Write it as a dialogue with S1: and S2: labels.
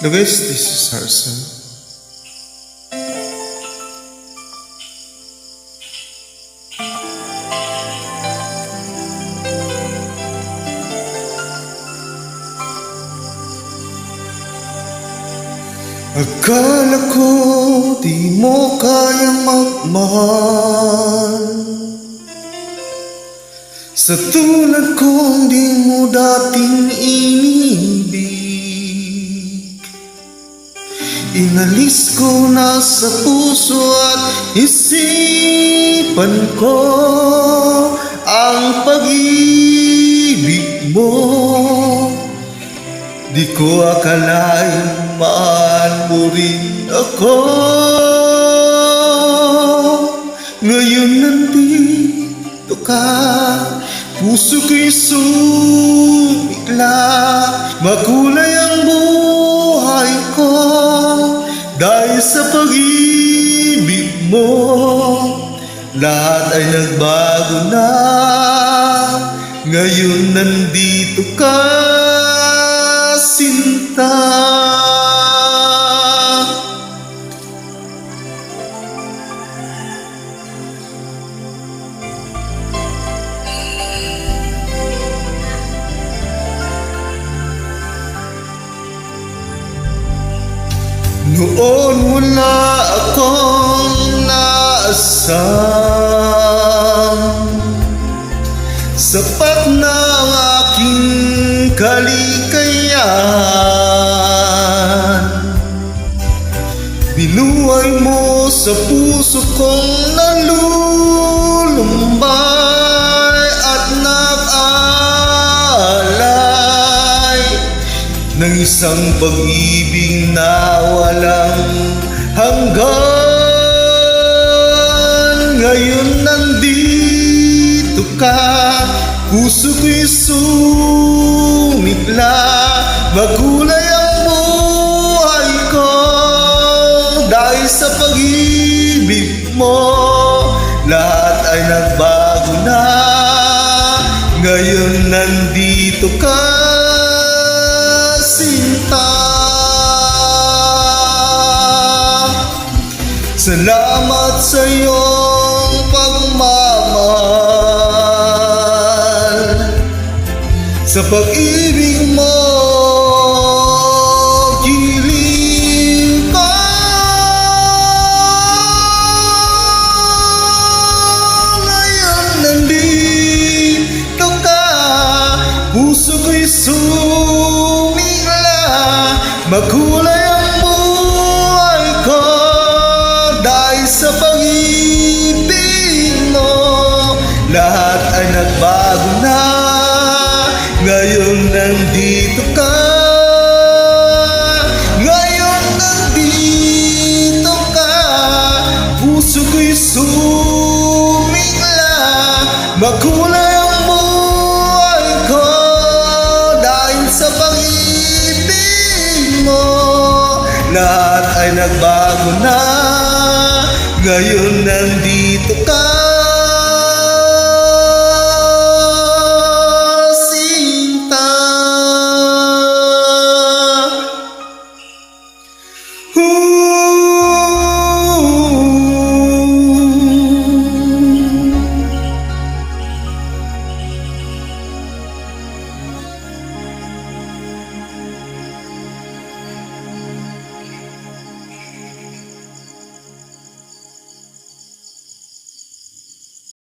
S1: Luis, this is Harrison. Akala ko di mo kayang magmahal, sa tulad kong di mo dating inibig. Inalis ko na sa puso at isipan ko ang pag-ibig mo. Di ko akalain mahal mo rin ako. Ngayon nandito ka, puso ko'y sumigla. Makulay ang buhay ko dahil sa pag-ibig mo. Lahat ay nagbago na, ngayon nandito ka, sinta. Noon wala akong inaasam, sapat na ang aking kalikayan. Binuhay mo sa puso kong nalulumbay at nag-aalay ng isang pag-ibig na walang hanggan. Ngayon nandito ka, puso ko'y sumigla. Makulay ang buhay ko dahil sa pag-ibig mo. Lahat ay nagbago na, ngayon nandito ka, sinta. Salamat sa iyong pagmamahal, sa pag-ibig mo, giling ko. Ngayon nandito ka, puso ko'y sumigla. Makulay ang buhay ko dahil sa pag-ibig mo. Lahat ay nagbago na, ngayon nandito ka. Ngayon nandito ka, puso ko'y sumigla. Makulay ang buhay ko dahil sa pag-ibig mo. Lahat ay nagbago na, ngayon nandito ka.